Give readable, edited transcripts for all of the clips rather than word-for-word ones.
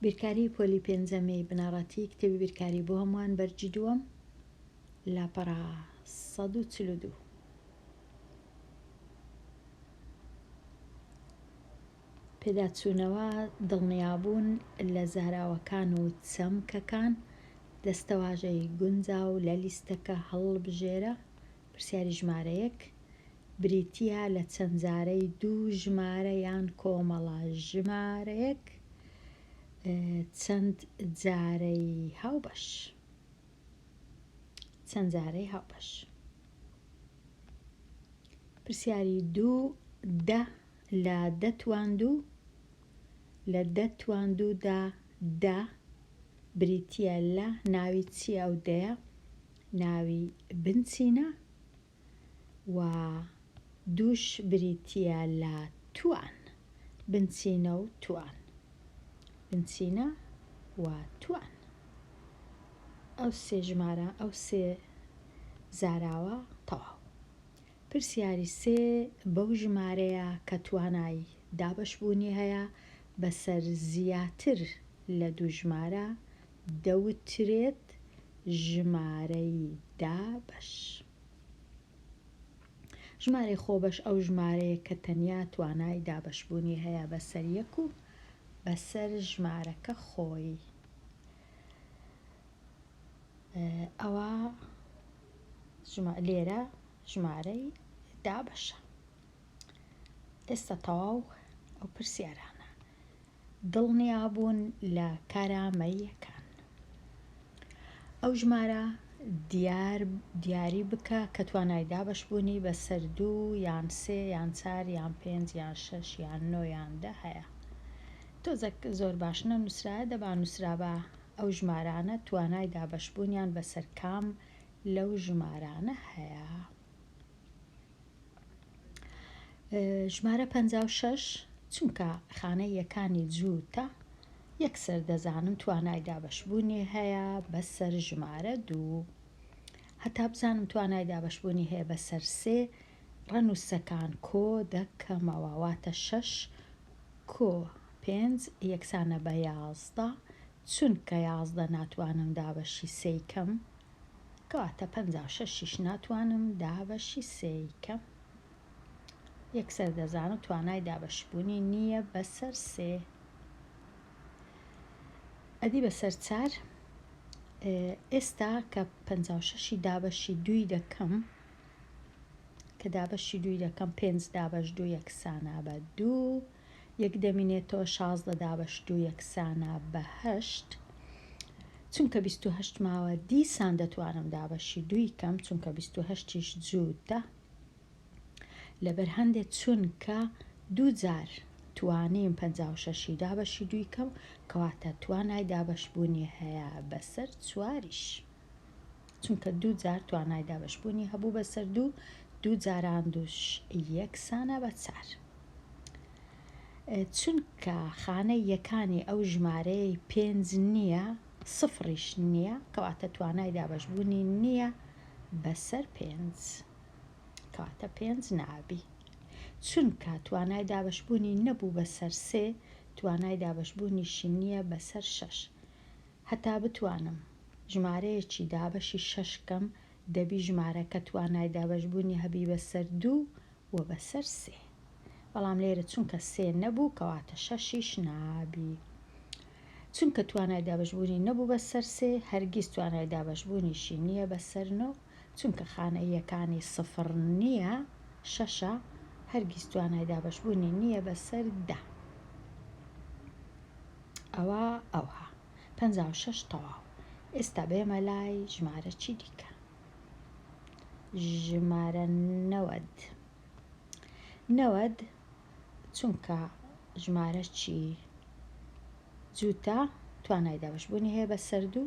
بیرکاری پۆلی پێنجەمەی بنەڕەتی کتێبی بیرکاری بۆ هەمووان بەرجی دووەم لاپەڕا 142. پێداچوونەوە دڵنیابوون لە زاراوەکان و چەمکەکان دەستەواژەی گونجاو لە لیستەکە هەڵبژێرە. پرسیاری ژمارە 1 بریتیە لە چەند جارەی دوو ژمارە یان کۆمەڵە ژمارە 1 چەند جارەی هاوبەش. پرسیاری 2 لە دەتواندوودا دا بریتیە لە ناوی چی ئەو دەیە؟ ناوی بنچینە و دووش بریتیە لە توان. بنچینە و توان. بنچینە و توان. ئەو سێ ژمارە ئەو سێ زاراوە تەواو. پرسیاری 3 بەو ژمارەیە کە توانای دابەشبوونی هەیە بەسەر زیاتر لە دوو ژمارە دەوترێت ژمارەی دابەش. ژمارەی خۆبەش ئەو ژمارەیە کە تەنیا توانای دابەشبوونی هەیە بەسەر یەک و بەسەر ژمارەکە خۆی. ئەوە لێرە ژمارەی دابەشە. ئێستا تەواو ئەو پرسیارانە. دڵنیابوون لە کارامەییەکان. ئەو ژمارە دیاری بکە کە توانای دابەشبوونی بەسەر 2 یان 3 یان 4 یان 5 یان 6 یان 9 یان 10 هەیە. تۆزێک زۆر باش نەنووسرایە دەبا نووسرابە ئەو ژمارانە توانای دابەشبوونیان بەسەر کام لەو ژمارانە هەیە. ژمارە 56 چونکە خانەی یەکانی جووتە یەکسەر دەزانم توانای دابەشبوونی هەیە بەسەر ژمارە 2. هەتا بزانم توانای دابەشبوونی هەیە بەسەر 3 ڕەنووسەکان کۆ دەکەمەوە واتە 6 کۆ 5 یەکسانە بە 11 چونکە 11 ناتوانم دابەشی 3 کەم کەواتە 56 ناتوانم دابەشی 3 کەم. یەکسەر دەزانم توانای دابەشبوونی نییە بەسەر 3. ئەدی بەسەر 4 ئێستا کە 56 دابەشی 2 دەکەم کە دابەشی 2 دەکەم 5 دابەش 2 یەکسانە بە 2 یەک دەمینێتەوە 16 دابەش 2 یەکسانە بە 8 چونکە 28 ماوە دیسان دەتوانم دابەشی 2 کەم چونکە 28ش جووتە لەبەر هەندێک چونکە دوو جار توانیم 56 دابەشی 2 کەم کەواتە توانای دابەشبوونی هەیە بەسەر 4ش چونکە دوو جار توانای دابەشبوونی هەبوو بەسەر 2 جاران دووش یەکسانە بە 4. چونکە خانەی یەکانی ئەو ژمارەی 5 نییە سفریش نییە کەواتە توانای دابەشبوونی نییە بەسەر 5 کەواتە 5 نابی. چونکە توانای دابەشبوونی نەبوو بەسەر 3 توانای دابەشبوونیشی نییە بەسەر 6. هەتا بتوانم ژمارەیەکی دابەشی 6 کەم دەبی ژمارەکە توانای دابەشبوونی هەبی بەسەر 2 و بەسەر 3. بەڵام لێرە چونکە 3 نەبوو کەواتە 6ش نابی. چونکە توانای دابەشبوونی نەبوو بەسەر 3 هەرگیز توانای دابەشبوونیشی نییە بەسەر 9 چونکە خانەیەکانی سفر نییە 6 هەرگیز توانای دابەشبوونی نییە بەسەر 10. ئەوها 56 تەواو. ئێستا بێمە لای ژمارە چی دیکە؟ ژمارە 90 چونکە ژمارە چی جووتە توانای دابەشبوونی هەیە بەسەر 2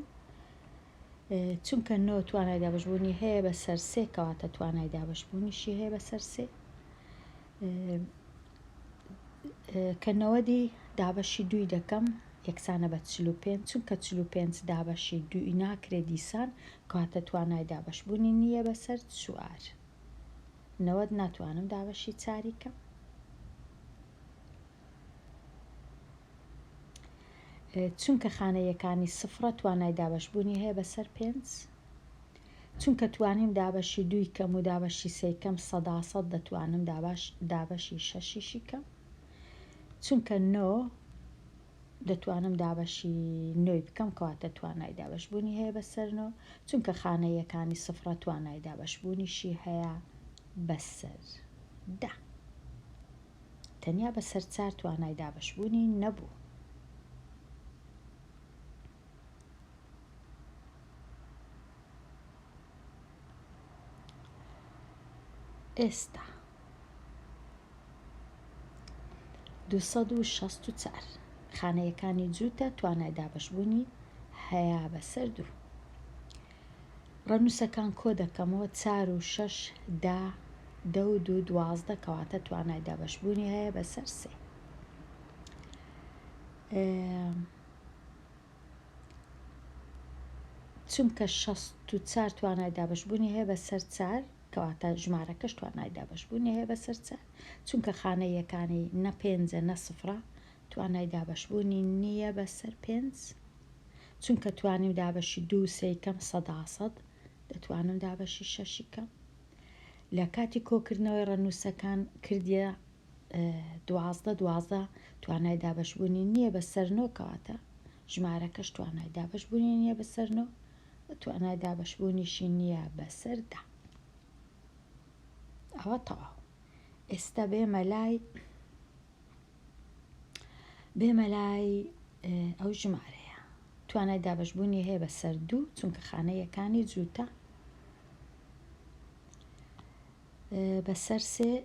چونکە 9 توانای دابەشبوونی هەیە بەسەر 3 کەواتە توانای دابەشبوونیشی هەیە بەسەر 3 کە 90 دابەشی 2 دەکەم یەکسانە بە 45 چونکە 45 دابەشی 2 ناکرێ دیسان کەواتە توانای دابەشبوونی نییە بەسەر 4. 90 ناتوانم دابەشی 4 کەم. چونکە خانەیەکانی سفرە توانای دابەشبوونی هەیە بەسەر 5 چونکە توانیم دابەشی 2 کەم و دابەشی 3 کەم 100% دەتوانم دابەشی 6 کەم چونکە 9 دەتوانم دابەشی 9 بکەم کەواتە توانای دابەشبوونی هەیە بەسەر 9 چونکە خانەیەکانی سفرە توانای دابەشبوونیشی هەیە بەسەر 10 تەنیا بەسەر 4 توانای دابەشبوونی نەبوو. ئێستا 264 خانەیەکانی جووتە توانای دابەشبوونی هەیە بەسەر 2 ڕەنووسەکان کۆ دەکەمەوە 4 و 6 10 10 و 2 12 کەواتە توانای دابەشبوونی هەیە بەسەر 3 چونکە 64 توانای دابەشبوونی هەیە بەسەر 4 کەواتە ژمارەکەش توانای دابەشبوونی هەیە بەسەر 4 چونکە خانەیەکانی نە 5 نە سفرە توانای دابەشبوونی نییە بەسەر 5 چونکە توانیم دابەشی 2 و 3 کەم 100% دەتوانم دابەشی 6 کەم لە کاتی کۆکردنەوەی ڕەنووسەکان کردیە 12 توانای دابەشبوونی نییە بەسەر 9 کەواتە ژمارەکەش توانای دابەشبوونی نییە بەسەر 9 توانای دابەشبوونیشی نییە بەسەر 10 ئەوە تەواو. ئێستا بێمە لای ئەو ژمارەیە توانای دابەشبوونی هەیە بەسەر 2 چونکە خانەیەکانی جووتە بەسەر 3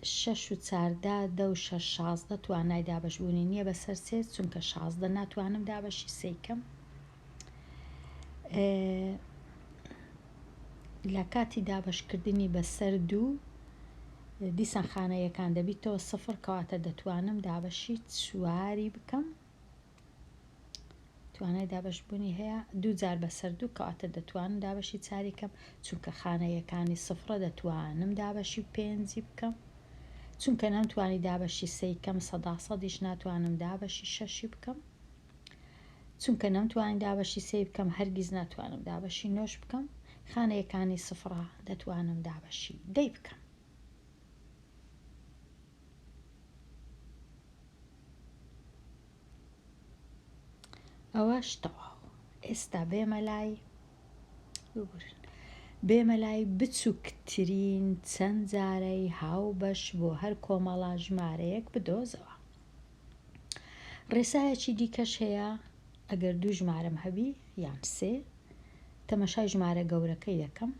6 و 14 10 و 6 16 توانای دابەشبوونی نییە بەسەر 3 چونکە 16 ناتوانم دابەشی 3 کەم لە کاتی دابەشکردنی بەسەر 2 دیسان خانەیەکان دەبیتەوە سفر کەواتە دەتوانم دابەشی 4 بکەم توانای دابەشبوونی هەیە 2 جار بەسەر 2 کەواتە دەتوانم دابەشی 4 کەم چونکە خانەیەکانی سفرە دەتوانم دابەشی 5 بکەم چونکە نەمتوانی دابەشی 3 کەم 100%یش ناتوانم دابەشی 6 بکەم چونکە نەمتوانی دابەشی 3 بکەم هەرگیز ناتوانم دابەشی 9 بکەم خانەیەکانی سفرە دەتوانم دابەشی 10 بکەم. ئەوەش تەواو. ئێستا بێمە لای بچووکترین چەند جارەی هاوبەش بۆ هەر کۆمەڵە ژمارەیەک بدۆزەوە. ڕێسایەکی دیکەش هەیە ئەگەر 2 ژمارەم هەبی یان 3 تەمەشای ژمارە گەورەکەی دەکەم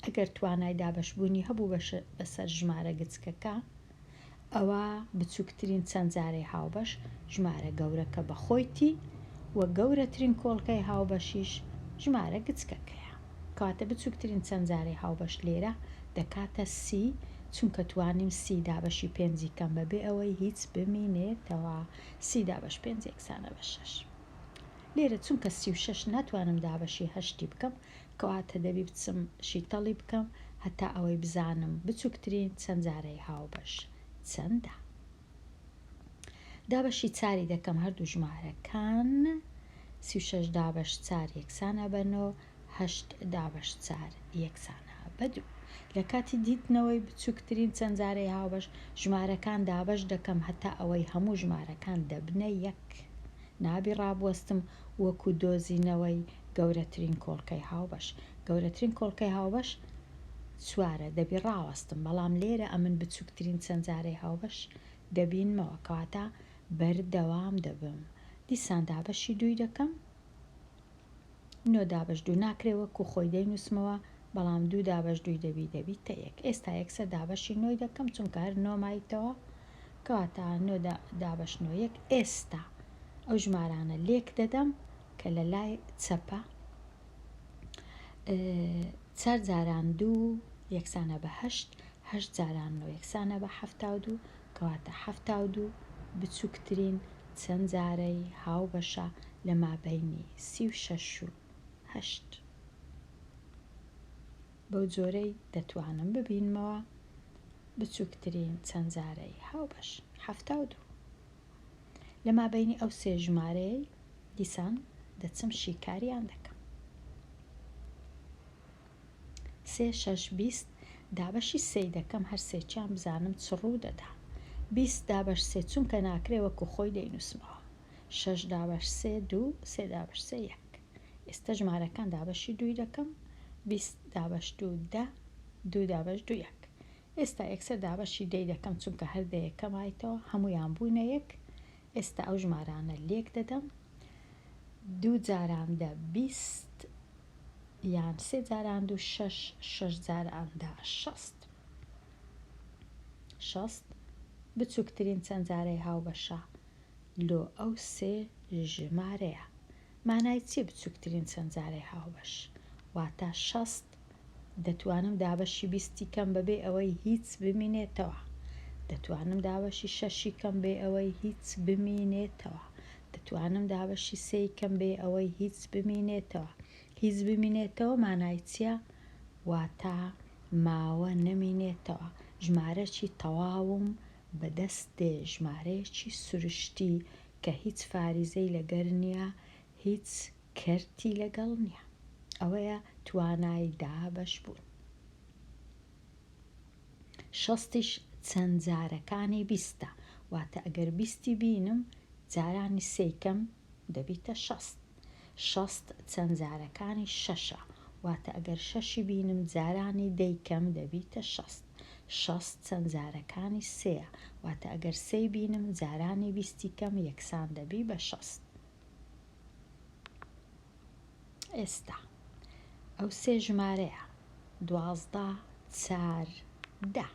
ئەگەر توانای دابەشبوونی هەبوو بەسەر ژمارە گچکەکە ئەوە بچووکترین چەند جارەی هاوبەش ژمارە گەورەکە بەخۆیتی و گەورەترین کۆڵکەی هاوبەشیش ژمارە گچکەکەیە کەواتە بچووکترین چەند جارەی هاوبەش لێرە دەکاتە سی چونکە توانیم سی دابەشی 5 کەم بەبێ ئەوەی هیچ بمینێتەوە سی دابەش 5 یەکسانە بە 6 لێرە چونکە 36 ناتوانم دابەشی 8 بکەم کەواتە دەبی بچم شیتەڵی بکەم هەتا ئەوەی بزانم بچووکترین چەند جارەی هاوبەش چەندە. دابەشی 4 دەکەم هەردوو ژمارەکان 36 دابەش 4 یەکسانە بە 9 8 دابەش 4 یەکسانە بە 2 لە کاتی دیتنەوەی بچووکترین چەند جارەی هاوبەش ژمارەکان دابەش دەکەم هەتا ئەوەی هەموو ژمارەکان دەبنە 1 نابی ڕابوەستم وەکو دۆزینەوەی گەورەترین کۆڵکەی هاوبەش گەورەترین کۆڵکەی هاوبەش 4 دەبی ڕاوەستم بەڵام لێرە ئەمن بچووکترین چەند جارەی هاوبەش دەبینمەوە کەواتە بەردەوام دەبم دیسان دابەشی 2 دەکەم 9 دابەش 2 ناکرێت وەکو خۆی دەینووسمەوە بەڵام 2 دابەش 2 دەبیتە 1 ئێستا یەکسەر دابەشی 9 دەکەم چونکە هەر 9 مایتەوە کەواتە 9 دابەش 9 1 ئێستا ئەو ژمارانە لێک دەدەم کە لە لای چەپە 4 جاران 2 یەکسانە بە 8 8 جاران 9 یەکسانە بە 72 کەواتە 72 بچووکترین چەند جارەی هاوبەشە لە مابەینی 36 و 8 بەو جۆرەی دەتوانم ببینمەوە بچووکترین چەند جارەی هاوبەش 72 لە مابەینی ئەو سێ ژمارەی دیسان دەچم شیکاریان دەکەم. 3 6 20 دابەشی 3 دەکەم هەر سێکیان بزانم چ ڕوو دەدا. 20 دابەش 3 چونکە ناکرێ وەکو خۆی دەینووسمەوە. 6 دابەش 3 2 3 دابەش 3 1. ئێستا ژمارەکان دابەشی 2 دەکەم. 20 دابەش 2 10 2 دابەش 2 1. ئێستا یەکسەر دابەشی 10 دەکەم چونکە هەر دەیەکەم هایتەوە هەمویان بوونە یەک. ئێستا ئەو ژمارانە لێک دەدەم. 2 جاران دە 20 یان 3 جاران 2 6 6 جاران دا 60. 60 بچووکترین چەند جارەی هاوبەشە لۆ ئەو 3 ژمارەیە. مانای چی بچووکترین چەند جارەی هاوبەش؟ واتە 60 دەتوانم دابەشی 20 کەم بەبێ ئەوەی هیچ بمینێتەوە. دەتوانم دابەشی 6 کەم بێ ئەوەی هیچ بمینێتەوە. دەتوانم دابەشی 3 کەم بێ ئەوەی هیچ بمینێتەوە. هیچ بمینێتەوە مانای چییە؟ واتە ماوە نەمینێتەوە. ژمارەی تەواوم بەدەست دێ، ژمارەیەکی سروشتی کە هیچ فاریزەی لەگەر نییە، هیچ کەرتی لەگەڵ نییە. ئەوەیە توانای دابەش بوون. 60ش چەند جارەکانی 20ە، واتە ئەگەر 20 بینم جارانی 3 کەم دەبیتە 60. 60 چەند جارەکانی 6ە، واتە ئەگەر 6 بینم جارانی 10 کەم دەبیتە 60. 60 چەند جارەکانی 3ە، واتە ئەگەر 3 بینم جارانی 20 کەم یەکسان دەبی بە 60. ئێستا ئەو 3 ژمارەیە 12 4 10.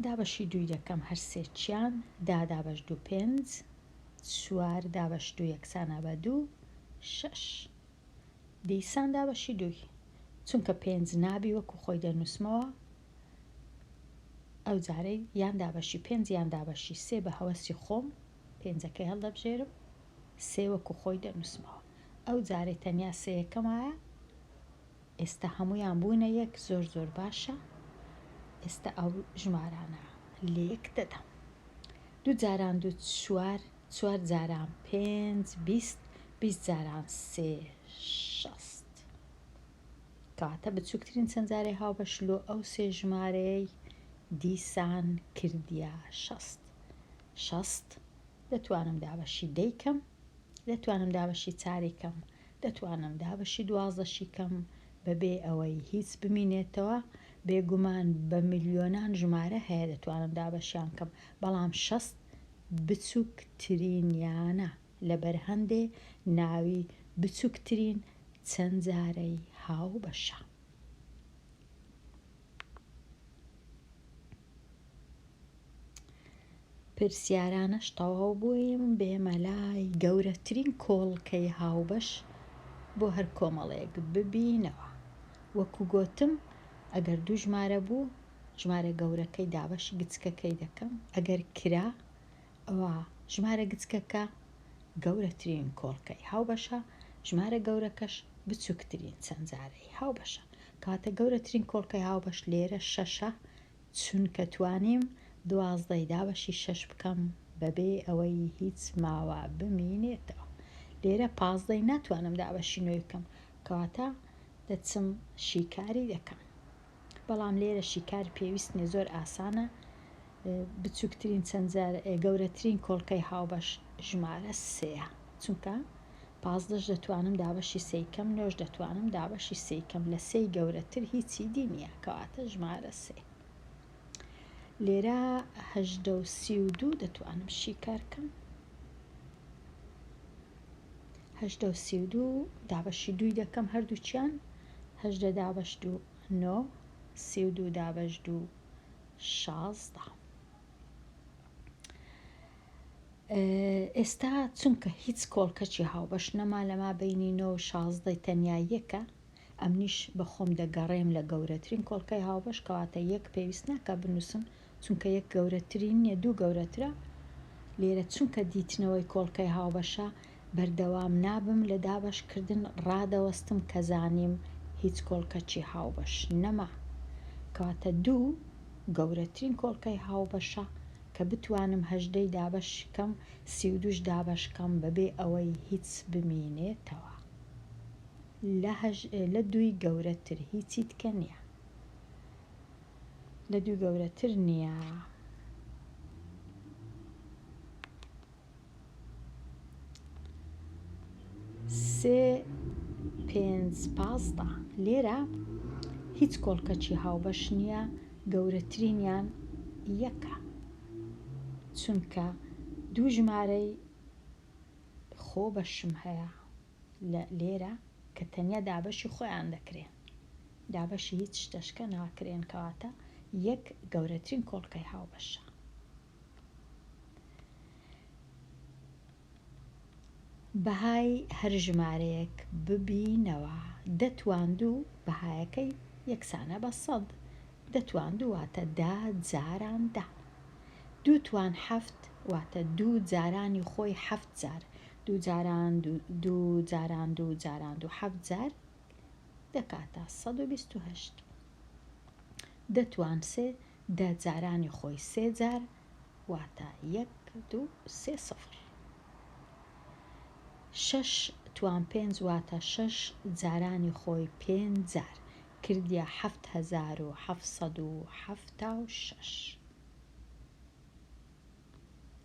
دابەشی 2 دەکەم هەر سێکیان. 10 دابەش 2 5 4 دابەش 2 یەکسانە بە 2 6. دیسان دابەشی 2 چونکە 5 نابی وەکو خۆی دەنووسمەوە، ئەو جارەی یان دابەشی 5 یان دابەشی 3 بە هەوەسی خۆم 5ەکەی هەڵدەبژێرم، 3 وەکو خۆی دەنووسمەوە. ئەو جارەی تەنیا 3 یەکەمایە. ئێستا هەمویان بوونە یەک، زۆر زۆر باشە. ئێستا ئەو ژمارانە لێک دەدەم. 2 جاران 2 4 4 جاران 5 20 20 جاران 3 60. کاتە بچووکترین چەند جارەی هاوبەش لۆ ئەو 3 ژمارەی دیسان کردیە 60. 60 دەتوانم دابەشی 10 کەم، دەتوانم دابەشی 4 کەم، دەتوانم دابەشی 12 کەم بەبێ ئەوەی هیچ بمینێتەوە. بێگومان بە ملیۆنان ژمارە هەیە دەتوانم دابەشیان کەم، بەڵام 60 بچووکترینیانە لەبەر هەندێ ناوی بچووکترین چەند جارەی هاوبەشە. پرسیارانەش تەواو بوویم بێمە لای گەورەترین کۆڵکەی هاوبەش بۆ هەر کۆمەڵەیەک ببینەوە. وەکو گوتم ئەگەر 2 ژمارە بوو ژمارە گەورەکەی دابەشی گچکەکەی دەکەم. ئەگەر کرا ئەوە ژمارە گچکەکە گەورەترین کۆڵکەی هاوبەشە، ژمارە گەورەکەش بچووکترین چەند جارەی هاوبەشە. کاتە گەورەترین کۆڵکەی هاوبەش لێرە 6ە، چونکە توانیم 12 دابەشی 6 بکەم بەبێ ئەوەی هیچ ماوە بمینێتەوە. لێرە 15 ناتوانم دابەشی 9 بکەم، کەواتە دەچم شیکاری دەکەم. بەڵام لێرە شیکار پێویست نیە، زۆر ئاسانە. بچووکترین چەند گەورەترین کۆڵکەی هاوبەش ژمارە 3ە، چونکە 15 دەتوانم دابەشی 3 کەم، 9 دەتوانم دابەشی 3 کەم، لە 3 گەورەتر هیچی دی نییە، کەواتە ژمارە 3. لێرە 832 دەتوانم شیکار کەم. 832 دابەشی 2 دەکەم هەردووچیان. 8 دابەش 2 9 32 دابەش 2 16. ئێستا چونکە هیچ کۆڵکەچی هاوبەش نەما لەما بینی 9 و 16 تەنیا یەکە، ئەمنیش بە خۆم دەگەڕێم لە گەورەترین کۆڵکەی هاوبەش، کەواتە یەک پێویست ناکە بنووسم چونکە یەک گەورەترین نییە، 2 گەورەترە. لێرە چونکە دیتنەوەی کۆڵکەی هاوبەشە بەردەوام نابم لە دابەشکردن، ڕادەوەستم کە زانیم هیچ کۆڵکەچی هاوبەش نەما، کەواتە 2 گەورەترین کۆڵکەی هاوبەشە کە کە بتوانم 18 دابەش بکەم 32 دابەش بکەم بەبێ ئەوەی هیچ بمینێتەوە. لە دووی گەورەتر هیچی تکە نییە. لە دوو گەورەتر نییە. سێ پێنج پازدە. لێرە هیچ کۆڵکەچی هاوبەش نییە، گەورەترینیان یەکە، چونکە دوو ژمارەی خۆ بەشم هەیە لێرە کە تەنیا دابەشی خۆیان دەکرێن، دابەشی هیچ شتەشکە ناکرێن، کەواتە یەک گەورەترین کۆڵکەی هاوبەشە. بەهای هەر ژمارەیەک ببینەوە. دەتواندوو بەهایەکەی یەکسانە بە 100. دەتواندوو واتە 10 جاران 10. دوو توان 7 واتە دوو جارانی خۆی 7 جار. دوو جاران دوو جاران دوو جاران دوو 7 جار دەکاتە 128. دەتوان سێ 10 جارانی خۆی 3 جار واتە 1 2 3 0. 6 توان 5 واتە 6 جارانی خۆی 5 جار کردیە 7776.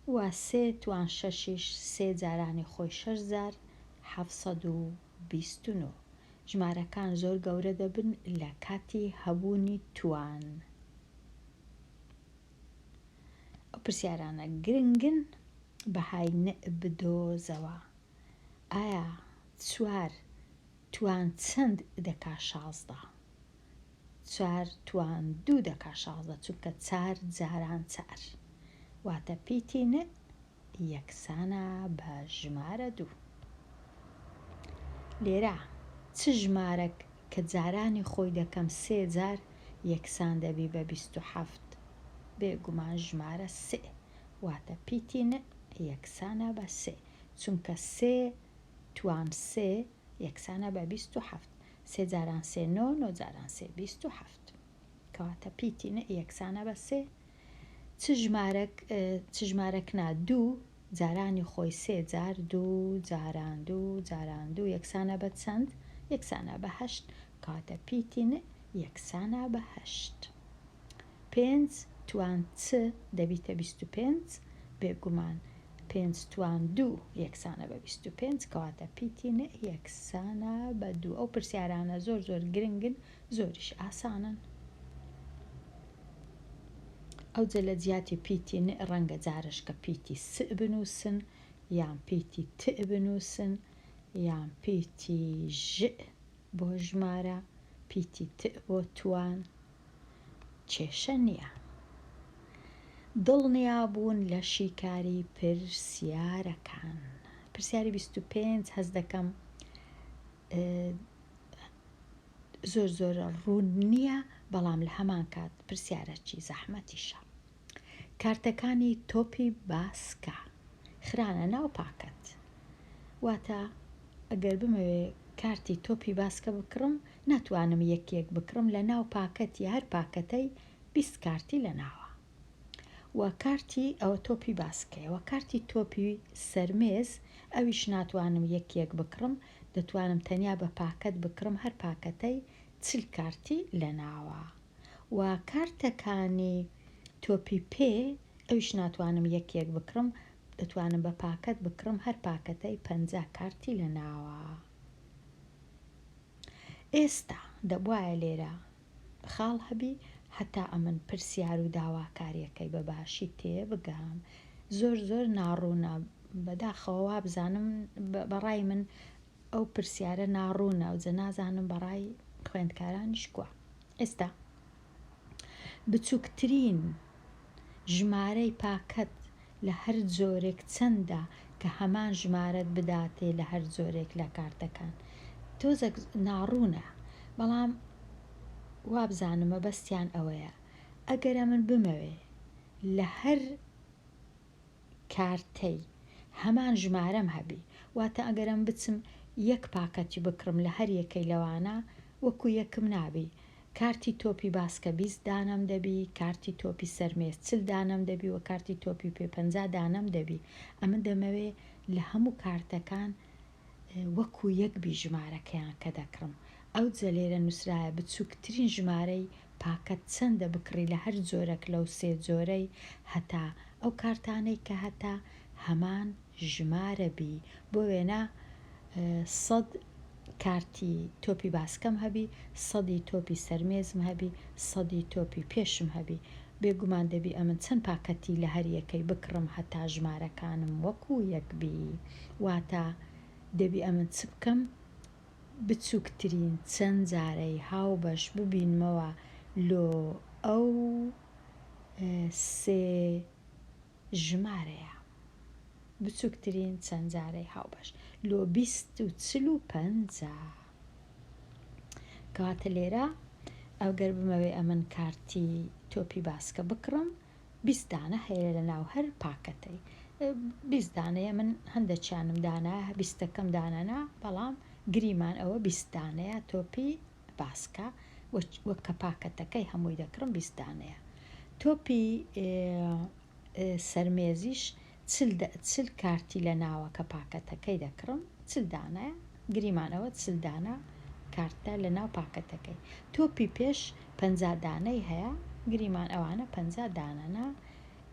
و 3 توان 6 3 جارانی خۆی 6 جار 729. ژمارەکان زۆر گەورە دەبن لە کاتی هەبوونی توان. ئەو پرسیارانە گرنگن، بەهای بدۆزەوە. ئایا 4 توان چەند دەکا 16؟ 4 توان 2 دەکا 16 چونکە 4 جاران 4 واتە پیتی یەکسانە بە ژمارە 2. لێرە چ ژمارەك کە جارانی خۆی دەکەم 3 جار یەکسان دەبی بە 27؟ بێگومان ژمارە 3 واتە پیتی یەکسانە بە 3 چونکە 3 توان 3 یەکسانە بە 27. 3 جاران 3 9 9 جاران 3 27 کەواتە پیتی یەکسانە بە 3. چ ژمارەک نا 2 جارانی خۆی 3 جار 2 جاران 2 جاران 2 یەکسانە بە چەند؟ یەکسانە بە 8 کەواتە پیتی یەکسانە بە 8. 5 توان چ دەبیتە 25 بێگومان 5 توان 2 یەکسانە بە 25 کەواتە پیتی یەکسانە بە 2. ئەو پرسیارانە زۆر زۆر گرنگن، زۆریش ئاسانن. ئەو جە لە جیاتی پیتی ڕەنگە جارش کە پیتی س بنووسن یان پیتی ت بنووسن یان پیتی ژ بۆ ژمارە، پیتی ت بۆ توان، کێشە نییە. دڵنیابوون لە شیکاری پرسیارەکان. پرسیاری 25 هەست دەکەم زۆر زۆر ڕوون نییە، بەڵام لە هەمان کات پرسیارەکی زەحمەتیشە. کارتەکانی تۆپی باسکە خرانە ناو پاکەت، واتە ئەگەر بمەوێ کارتی تۆپی باسکە بکڕم ناتوانم یەکێک بکڕم، لە ناو پاکەتی هەر پاکەتەی 20 کارتی لە ناوە. و کارتی ئەوە تۆپی باسکەیەوە. کارتی تۆپی سەرمێز ئەویش ناتوانم یەکێک بکڕم، دەتوانم تەنیا بە پاکەت بکڕم، هەر پاکەتەی 40 کارتی لە ناوە. و کارتەکانی تۆپی پێ ئەویش ناتوانم یەکێک بکڕم، دەتوانم بە پاکەت بکڕم، هەر پاکەتەی 50 کارتی لە ناوە. ئێستا دەبوایە لێرە خاڵ هەبی هەتا ئەمن پرسیار و داواکاریەکەی بە باشی تێبگەم. زۆر زۆر ناڕوونە، بەداخەوە وا بزانم بەڕای من ئەو پرسیارە ناڕوونە و جە نازانم بەڕای خوێندکارانیش کووە. ئێستا بچووکترین ژمارەی پاکەت لە هەر جۆرێک چەندە کە هەمان ژمارەت بداتێ لە هەر جۆرێک لە کارتەکان. تۆزە ناڕوونە، بەڵام وابزانم مەبەستیان ئەوەیە ئەگەرە من بمەوێ لە هەر کارتەی هەمان ژمارەم هەبی، واتە ئەگەرم بچم یەک پاکەتی بکڕم لە هەر یەکەی لەوانە وەکو یەکم نابی، کارتی تۆپی باسکە 20 دانەم دەبی، کارتی تۆپی سەرمێز 40 دانەم دەبی و کارتی تۆپی پێ 50 دانەم دەبی. ئەمە دەمەوێت لە هەموو کارتەکان وەکو یەک بیژمارەکەیان کە دەکڕم. ئەو جە لێرە نووسرایە بچووکترین ژمارەی پاکەت چەندە بکڕی لە هەر جۆرەك لەو سێ جۆرەی هەتا ئەو کارتانەی کە هەتا هەمان ژمارە بی. بۆ وێنە 100 کارتی تۆپی باسکەم هەبی، 100 تۆپی سەرمێزم هەبی، 100 تۆپی پێشم هەبی. بێگومان دەبی ئەمن چەند پاکەتی لە هەریەکەی بکڕم هەتا ژمارەکانم وەکو یەکبی. واتە دەبی ئەمن چ بکەم؟ بچووکترین چەند جارەی هاوبەش ببینمەوە لۆ ئەو سێ ژمارەیە. بچووکترین چەند جارەی هاوبەش لۆ 20 و 40 و 50. کەواتە لێرە ئەوگەر بمەوێ ئەمن کارتی تۆپی باسکە بکڕم 20 دانە هەیە لە ناو هەر پاکەتەی. 20 دانەیە من هەندێکیانم دانایە 20ەکەم دانەنا، بەڵام گریمان ئەوە 20 دانەیە تۆپی باسکە وەک کە پاکەتەکەی هەمووی دەکڕم 20 دانەیە. تۆپی سەرمێزیش 40 کارتی لە ناوە کە پاکەتەکەی دەکڕم 40 دانەیە، گریمانەوە 40 دانە کارتە لە ناو پاکەتەکەی. تۆپی پێش 50 دانەی هەیە، گریمان ئەوانە 50 دانەنا.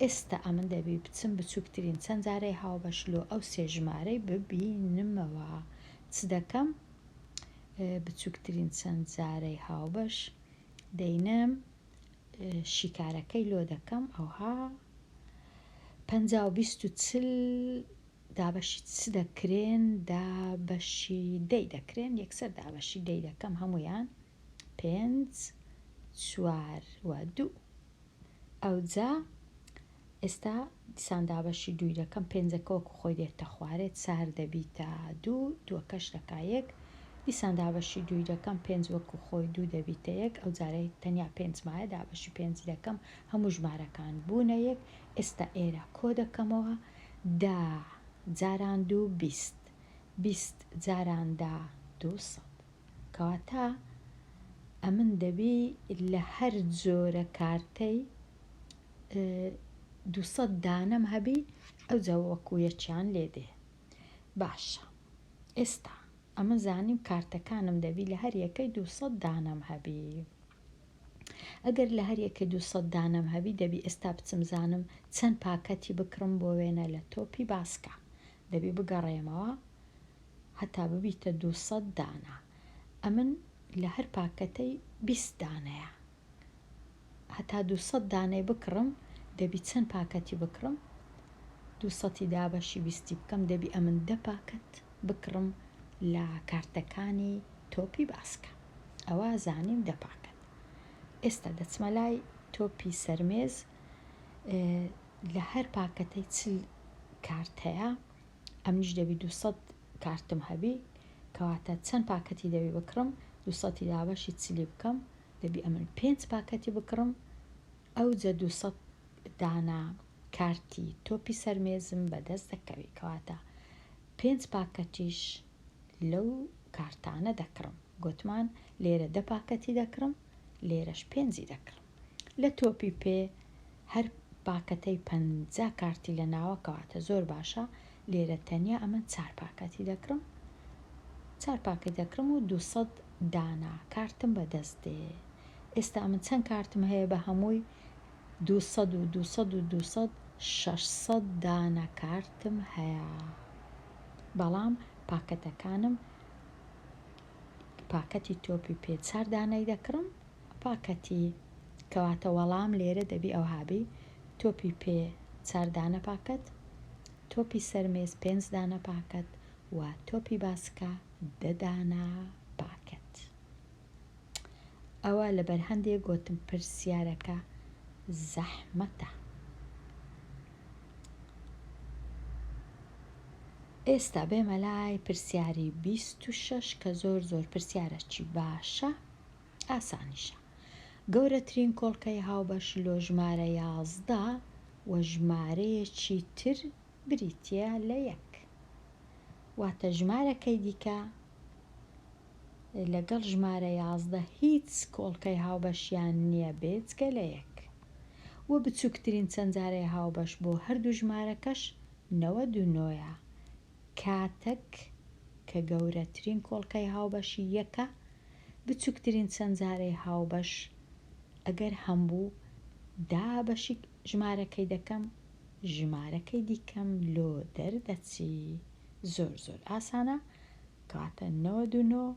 ئێستا ئەمن دەبی بچم بچووکترین چەند جارەی هاوبەش لۆ ئەو سێ ژمارەی ببینمەوە. چ دەکەم؟ بچووکترین چەند جارەی هاوبەش دەینم شیکارەکەی لۆ دەکەم. ئەوها 50 و 20 و 40 دابەشی چ دەکرێن؟ دابەشی 10 دەکرێن. یەکسەر دابەشی 10 دەکەم هەمویان 5 4 و 2. ئەوجا ئێستا دیسان دابەشی 2 دەکەم، 5ەکە وەکو خۆی دێتە خوارێ 4 دەبیتە 2، 2کەش دەکا 1. دیسان دابەشی 2 دەکەم، 5 وەکو خۆی 2 دەبیتە 1. ئەو جارەی تەنیا 5 مایە دابەشی 5 دەکەم، هەموو ژمارەکان بوونە 1. ئێستا ئێرە کۆ دەکەمەوە 10 جاران 2 20، 20 جاران 10 200. کەواتە ئەمن دەبی لە هەر جۆرە کارتەی 200 دانەم هەبی، ئەو جا وەکو یەکیان لێدێ. باشە، ئێستا ئەمە زانیم کارتەکانم دەبی لە هەر یەکەی 200 دانەم هەبی. ئەگەر لە هەر یەکەی 200 دانەم هەبی دەبی ئێستا بچم زانم چەند پاکەتی بکڕم بۆ وێنە لە تۆپی باسکە. دەبی بگەڕێمەوە هەتا ببیتە 200 دانە. ئەمن لە هەر پاکەتەی 20 دانەیە، هەتا 200 دانەی بکڕم دەبی چەند پاکەتی بکڕم؟ 200 دابەشی 20 بکەم، دەبی ئەمن 10 پاکەت بکڕم لە کارتەکانی تۆپی باسکە. ئەوە زانیم 10 پاکەت. ئێستا دەچمە لای تۆپی سەرمێز. لە هەر پاکەتەی 40 کارت هەیە، ئەمنیش دەبی 200 کارتم هەبی، کەواتە چەند پاکەتی دەبی بکڕم؟ 200 دابەشی 40 بکەم، دەبی ئەمن 5 پاکەتی بکڕم. ئەو جە 200 دانە کارتی تۆپی سەرمێزم بەدەست دەکەوی. کەواتە 5 پاکەتیش لەو کارتانە دەکڕم. گوتمان لێرە 10 پاکەتی دەکڕم، لێرەش 5 دەکڕم. لە تۆپی پێ هەر پاکەتەی 50 کارتی لە ناوە، کەواتە زۆر باشە. لێرە تەنیا ئەمن 4 پاکەتی دەکڕم، 4 پاکەتی دەکڕم و 200 دانە کارتم بەدەست دێ. ئێستا ئەمن چەند کارتم هەیە بە هەمووی؟ 200 و 200 و 200 600 دانە کارتم هەیە. بەڵام پاکەتەکانم پاکەتی تۆپی پێ 4 دانەی دەکڕم، پاکەتی کەواتە وەڵام لێرە دەبی ئەو هابی تۆپی پێ 4 دانە پاکەت، تۆپی سەرمێز 5 دانە پاکەت و تۆپی باسکە 10 دانە پاکەت. ئەوە لەبەر هەندێک گوتم پرسیارەکە زەحمەتە. ئێستا بێمە لای پرسیاری 26 کە زۆر پرسیارەکی باشە، ئاسانیشە. گەورەترین کۆڵکەی هاوبەش لۆ ژمارە 11 و ژمارەیەکی تر بریتە لە 1. واتە ژمارەکەی دیکە لەگەڵ ژمارە 11 هیچ کۆڵکەی هاوبەشیان نییە بێجگە لە 1 و بچووکترین چەندجارەی هاوبەش بۆ هەردوو ژمارەکەش 99ە کاتێک کە گەورەترین کۆڵکەی هاوبەشی 1ە بچووکترین چەندجارەی هاوبەش ئەگەر هەمبوو دابەشی ژمارەکەی دەکەم ژمارەکەی دیکەم لۆ دەردەچی زۆر ئاسانە کاتە 99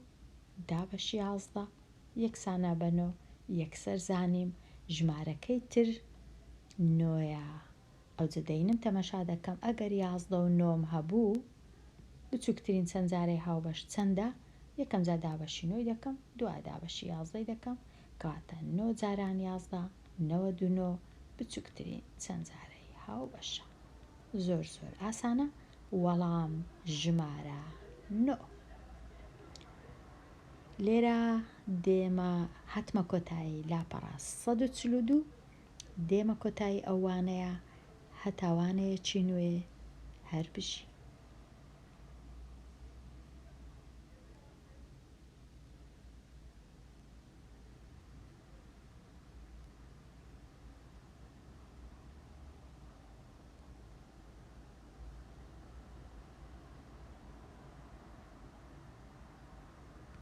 دابەشی 11 یەکسانە بە 9 یەکسەر زانیم ژمارەکەی تر 9ە ئەوجە دەینم تەمەشا دەکەم ئەگەر 11 و 9 هەبوو بچووکترین چەندجارەی هاوبەش چەندە یەکەم جار دابەشی 9 دەکەم دوای دابەشی 11 دەکەم کاتە 9 جاران 11 99 بچووکترین چەندجارەی هاوبەشە زۆر ئاسانە وەڵام ژمارە 9 لێرە دێمە هاتمە کۆتایی لاپەڕە 142 دێمە کۆتایی ئەوانەیە هەتاوانەیەکی نوێ هەر بژی